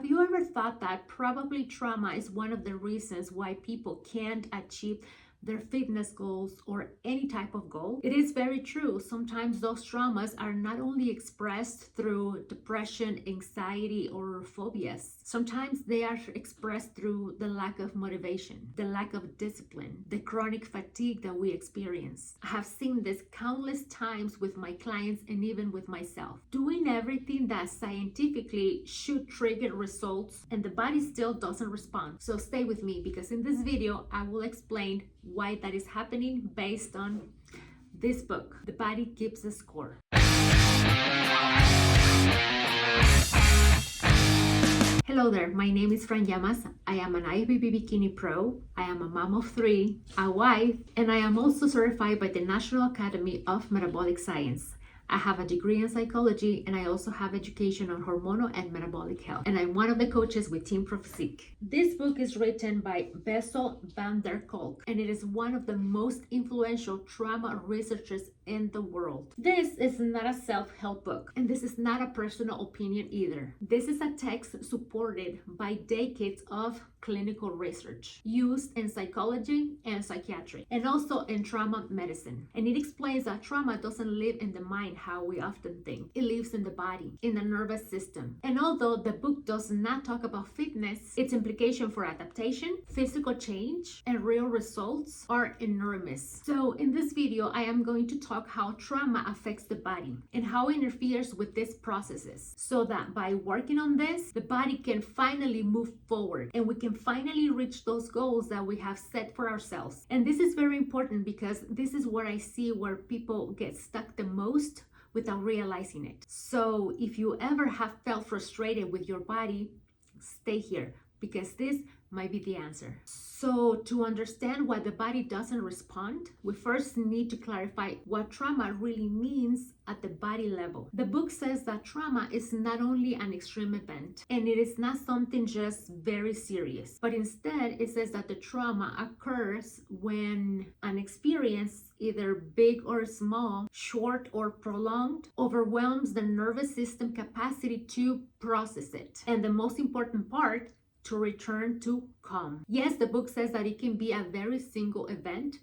Have you ever thought that probably trauma is one of the reasons why people can't achieve their fitness goals or any type of goal? It is very true. Sometimes those traumas are not only expressed through depression, anxiety, or phobias. Sometimes they are expressed through the lack of motivation, the lack of discipline, the chronic fatigue that we experience. I have seen this countless times with my clients and even with myself. Doing everything that scientifically should trigger results and the body still doesn't respond. So stay with me, because in this video I will explain why that is happening based on this book, The Body Keeps the Score. Hello there, my name is Fran Llamas. I am an IFBB Bikini Pro. I am a mom of 3, a wife, and I am also certified by the National Academy of Metabolic Science. I have a degree in psychology, and I also have education on hormonal and metabolic health. And I'm one of the coaches with Team ProPhysique. This book is written by Bessel van der Kolk, and it is one of the most influential trauma researchers in the world. This is not a self-help book, and this is not a personal opinion either. This is a text supported by decades of clinical research used in psychology and psychiatry, and also in trauma medicine. And it explains that trauma doesn't live in the mind how we often think. It lives in the body, in the nervous system. And although the book does not talk about fitness, its implication for adaptation, physical change, and real results are enormous. So in this video, I am going to talk how trauma affects the body and how it interferes with these processes, so that by working on this, the body can finally move forward and we can finally reach those goals that we have set for ourselves. And this is very important because this is where I see where people get stuck the most without realizing it. So if you ever have felt frustrated with your body, stay here, because this might be the answer. So to understand why the body doesn't respond, we first need to clarify what trauma really means at the body level. The book says that trauma is not only an extreme event, and it is not something just very serious, but instead it says that the trauma occurs when an experience, either big or small, short or prolonged, overwhelms the nervous system capacity to process it. And the most important part, to return to calm. Yes, the book says that it can be a very single event,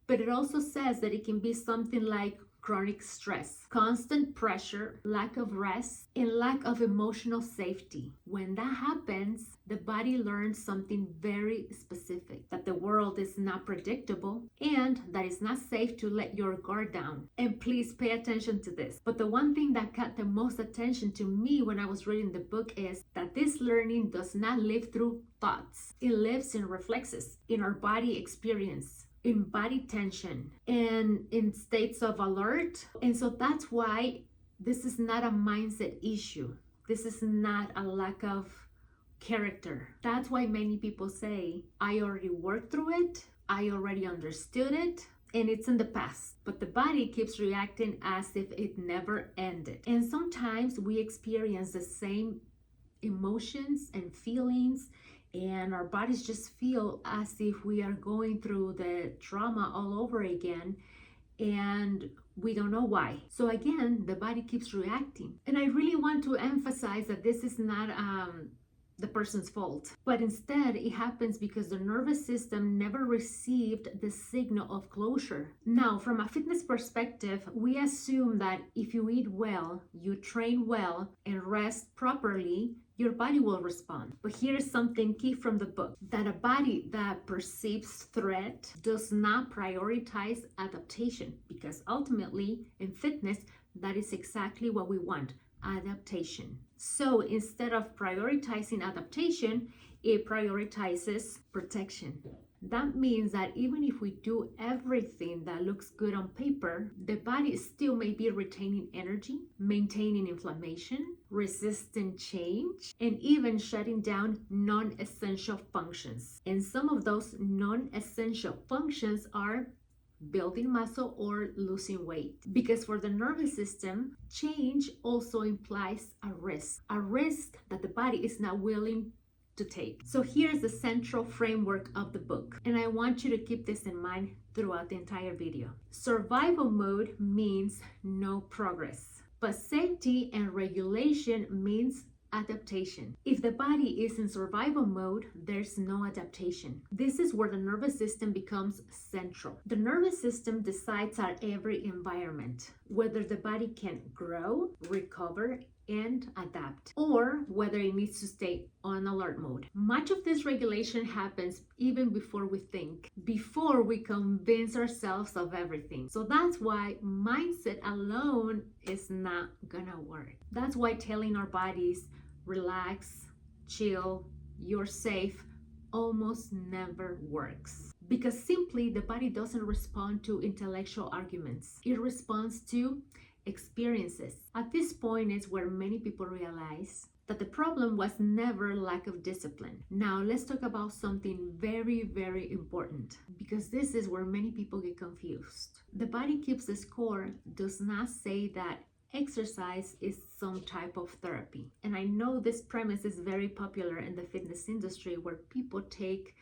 but it also says that it can be something like chronic stress, constant pressure, lack of rest, and lack of emotional safety. When that happens, the body learns something very specific, that the world is not predictable and that it's not safe to let your guard down. And please pay attention to this. But the one thing that caught the most attention to me when I was reading the book is that this learning does not live through thoughts. It lives in reflexes, in our body experience, in body tension, and in states of alert. And so that's why this is not a mindset issue. This is not a lack of character. That's why many people say, I already worked through it, I already understood it, and it's in the past. But the body keeps reacting as if it never ended. And sometimes we experience the same emotions and feelings, and our bodies just feel as if we are going through the trauma all over again, and we don't know why. So again, the body keeps reacting. And I really want to emphasize that this is not the person's fault, but instead it happens because the nervous system never received the signal of closure. Now, from a fitness perspective, we assume that if you eat well, you train well, and rest properly, your body will respond. But here is something key from the book, that a body that perceives threat does not prioritize adaptation, because ultimately in fitness, that is exactly what we want, adaptation. So instead of prioritizing adaptation, it prioritizes protection. That means that even if we do everything that looks good on paper, the body still may be retaining energy, maintaining inflammation, resisting change, and even shutting down non-essential functions. And some of those non-essential functions are building muscle or losing weight. Because for the nervous system, change also implies a risk that the body is not willing to take. So here's the central framework of the book, and I want you to keep this in mind throughout the entire video. Survival mode means no progress, but safety and regulation means adaptation. If the body is in survival mode, there's no adaptation. This is where the nervous system becomes central. The nervous system decides our every environment, whether the body can grow, recover, and adapt, or whether it needs to stay on alert mode. Much of this regulation happens even before we think, before we convince ourselves of everything. So that's why mindset alone is not gonna work. That's why telling our bodies, relax, chill, you're safe, almost never works. Because simply the body doesn't respond to intellectual arguments. It responds to experiences. At this point is where many people realize that the problem was never lack of discipline. Now let's talk about something very, very important, because this is where many people get confused. The body keeps the score does not say that exercise is some type of therapy. And I know this premise is very popular in the fitness industry, where people take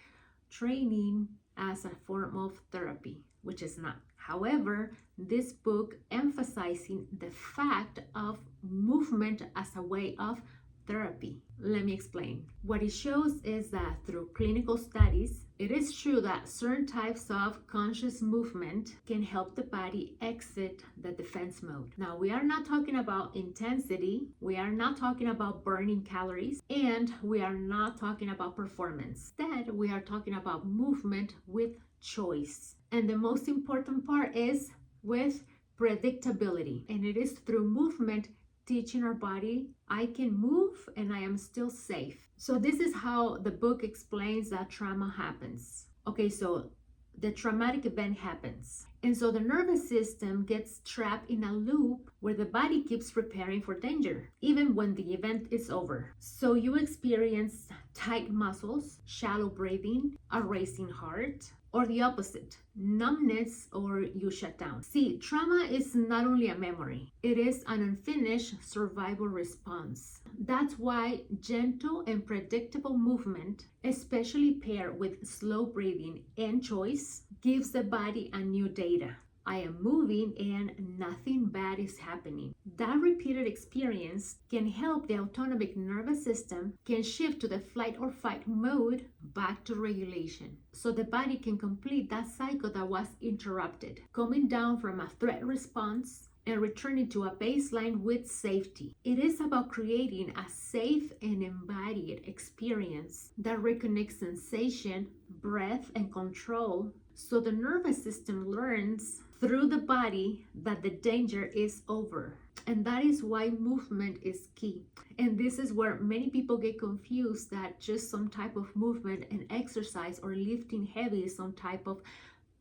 training as a form of therapy, which is not. However, this book emphasizing the fact of movement as a way of therapy. Let me explain. What it shows is that through clinical studies, it is true that certain types of conscious movement can help the body exit the defense mode. Now, we are not talking about intensity, we are not talking about burning calories, and we are not talking about performance. Instead, we are talking about movement with choice. And the most important part is with predictability. And it is through movement teaching our body, I can move and I am still safe. So this is how the book explains that trauma happens. Okay, so the traumatic event happens. And so the nervous system gets trapped in a loop where the body keeps preparing for danger, even when the event is over. So you experience tight muscles, shallow breathing, a racing heart, or the opposite, numbness, or you shut down. See, trauma is not only a memory, it is an unfinished survival response. That's why gentle and predictable movement, especially paired with slow breathing and choice, gives the body a new data. I am moving and nothing bad is happening. That repeated experience can help the autonomic nervous system can shift to the flight or fight mode back to regulation. So the body can complete that cycle that was interrupted, coming down from a threat response and returning to a baseline with safety. It is about creating a safe and embodied experience that reconnects sensation, breath, and control, so the nervous system learns through the body that the danger is over. And that is why movement is key. And this is where many people get confused that just some type of movement and exercise or lifting heavy is some type of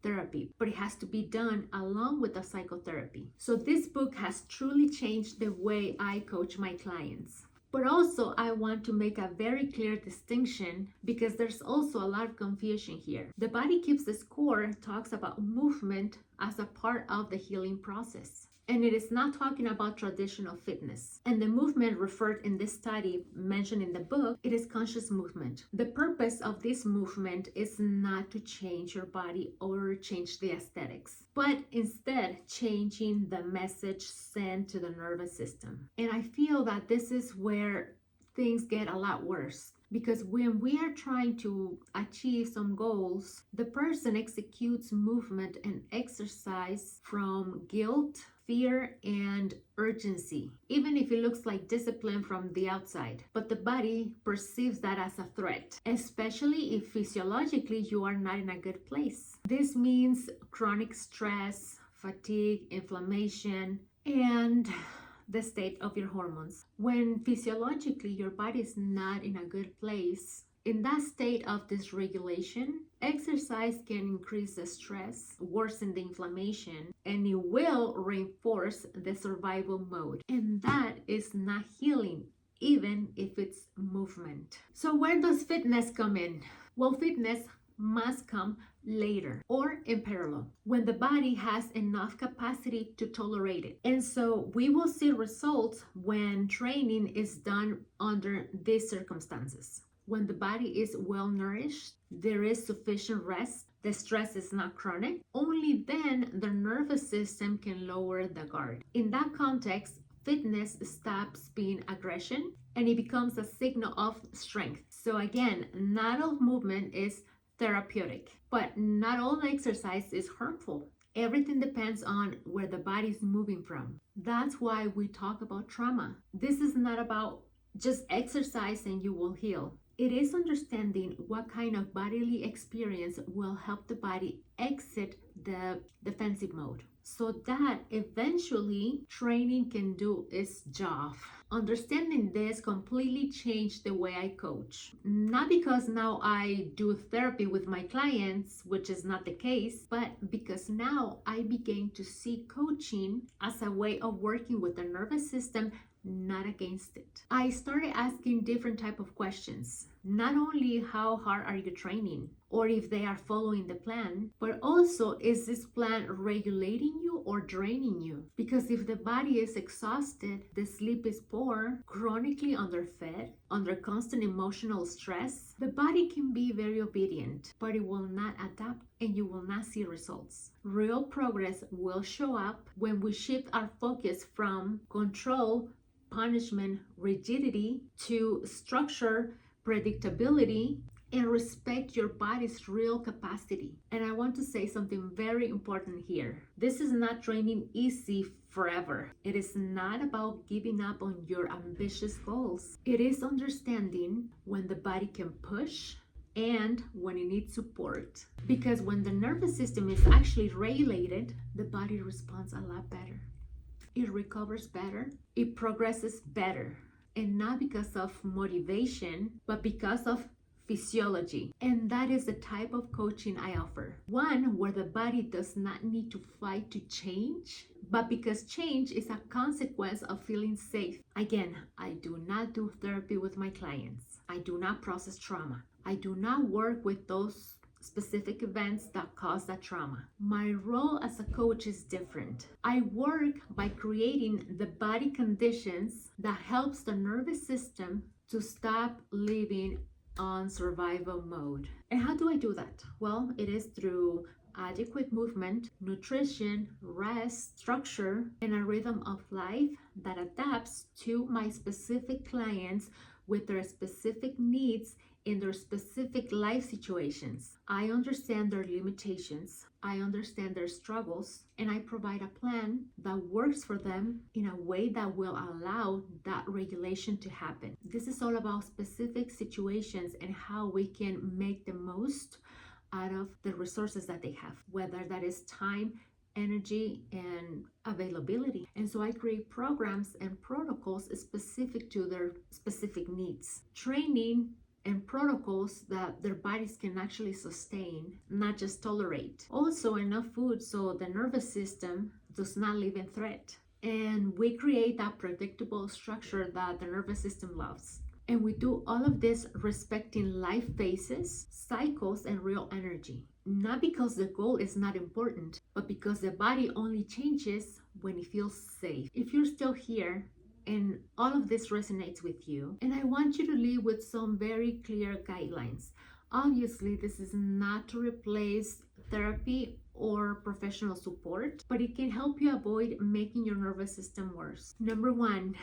therapy, but it has to be done along with the psychotherapy. So this book has truly changed the way I coach my clients. But also I want to make a very clear distinction, because there's also a lot of confusion here. The Body Keeps the Score talks about movement as a part of the healing process. And it is not talking about traditional fitness. And the movement referred in this study, mentioned in the book, it is conscious movement. The purpose of this movement is not to change your body or change the aesthetics, but instead changing the message sent to the nervous system. And I feel that this is where things get a lot worse. Because when we are trying to achieve some goals, the person executes movement and exercise from guilt, fear, and urgency, even if it looks like discipline from the outside. But the body perceives that as a threat, especially if physiologically you are not in a good place. This means chronic stress, fatigue, inflammation, and the state of your hormones. When physiologically your body is not in a good place, in that state of dysregulation, exercise can increase the stress, worsen the inflammation, and it will reinforce the survival mode. And that is not healing, even if it's movement. So where does fitness come in? Well, fitness must come later or in parallel when the body has enough capacity to tolerate it. And so we will see results when training is done under these circumstances. When the body is well nourished, there is sufficient rest, the stress is not chronic, only then the nervous system can lower the guard. In that context, fitness stops being aggression and it becomes a signal of strength. So again, not all movement is therapeutic, but not all exercise is harmful. Everything depends on where the body is moving from. That's why we talk about trauma. This is not about just exercise and you will heal. It is understanding what kind of bodily experience will help the body exit the defensive mode so that eventually training can do its job. Understanding this completely changed the way I coach. Not because now I do therapy with my clients, which is not the case, but because now I began to see coaching as a way of working with the nervous system, not against it. I started asking different type of questions. Not only how hard are you training or if they are following the plan, but also is this plan regulating you or draining you? Because if the body is exhausted, the sleep is poor, chronically underfed, under constant emotional stress, the body can be very obedient, but it will not adapt and you will not see results. Real progress will show up when we shift our focus from control, punishment, rigidity to structure, predictability, and respect your body's real capacity. And I want to say something very important here. This is not training easy forever. It is not about giving up on your ambitious goals. It is understanding when the body can push and when it needs support. Because when the nervous system is actually regulated, the body responds a lot better. It recovers better, it progresses better, and not because of motivation, but because of physiology. And that is the type of coaching I offer. One where the body does not need to fight to change, but because change is a consequence of feeling safe. Again, I do not do therapy with my clients. I do not process trauma. I do not work with those specific events that cause that trauma. My role as a coach is different. I work by creating the body conditions that helps the nervous system to stop living on survival mode. And how do I do that? Well, it is through adequate movement, nutrition, rest, structure, and a rhythm of life that adapts to my specific clients with their specific needs in their specific life situations. I understand their limitations, I understand their struggles, and I provide a plan that works for them in a way that will allow that regulation to happen. This is all about specific situations and how we can make the most out of the resources that they have, whether that is time, energy, and availability. And so I create programs and protocols specific to their specific needs. Training and protocols that their bodies can actually sustain, not just tolerate. Also enough food so the nervous system does not live in threat. And we create that predictable structure that the nervous system loves. And we do all of this respecting life phases, cycles, and real energy. Not because the goal is not important, but because the body only changes when it feels safe. If you're still here, and all of this resonates with you, and I want you to leave with some very clear guidelines. Obviously, this is not to replace therapy or professional support, but it can help you avoid making your nervous system worse. Number one,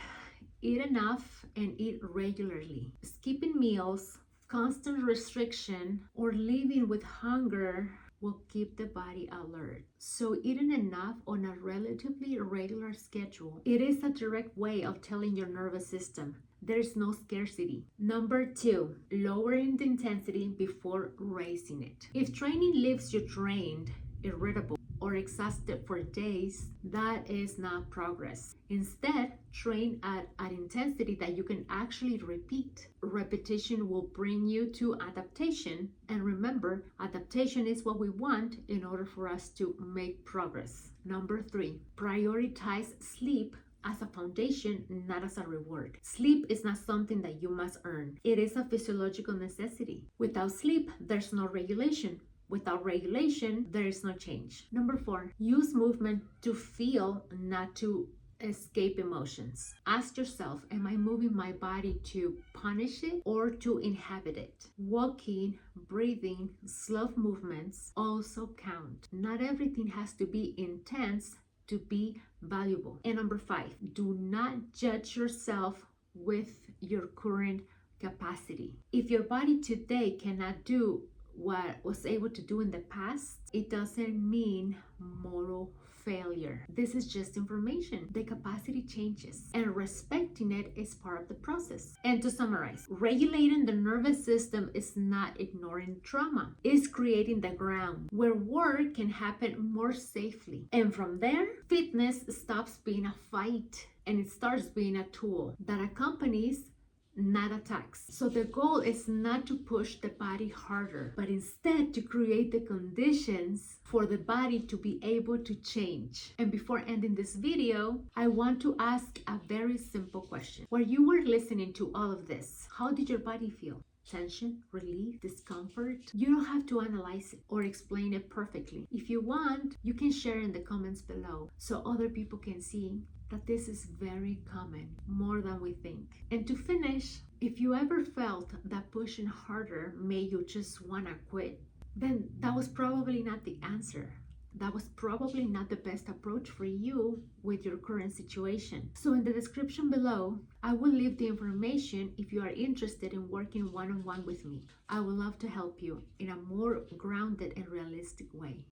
eat enough and eat regularly. Skipping meals, constant restriction, or living with hunger will keep the body alert. So eating enough on a relatively regular schedule, it is a direct way of telling your nervous system there's no scarcity. Number two, lowering the intensity before raising it. If training leaves you drained, irritable, or exhausted for days, that is not progress. Instead, train at an intensity that you can actually repeat. Repetition will bring you to adaptation. And remember, adaptation is what we want in order for us to make progress. Number three, prioritize sleep as a foundation, not as a reward. Sleep is not something that you must earn. It is a physiological necessity. Without sleep, there's no regulation. Without regulation, there is no change. Number four, use movement to feel, not to escape emotions. Ask yourself, am I moving my body to punish it or to inhabit it? Walking, breathing, slow movements also count. Not everything has to be intense to be valuable. And number 5, do not judge yourself with your current capacity. If your body today cannot do what was able to do in the past, it doesn't mean moral failure. This is just information. The capacity changes, and respecting it is part of the process. And to summarize, regulating the nervous system is not ignoring trauma. It's creating the ground where work can happen more safely. And from there, fitness stops being a fight and it starts being a tool that accompanies, not attacks. So the goal is not to push the body harder, but instead to create the conditions for the body to be able to change. And before ending this video, I want to ask a very simple question. While you were listening to all of this, how did your body feel? Tension, relief, discomfort? You don't have to analyze it or explain it perfectly. If you want, you can share in the comments below so other people can see that this is very common, more than we think. And to finish, if you ever felt that pushing harder made you just want to quit, then that was probably not the answer. That was probably not the best approach for you with your current situation. So in the description below, I will leave the information if you are interested in working one-on-one with me. I would love to help you in a more grounded and realistic way.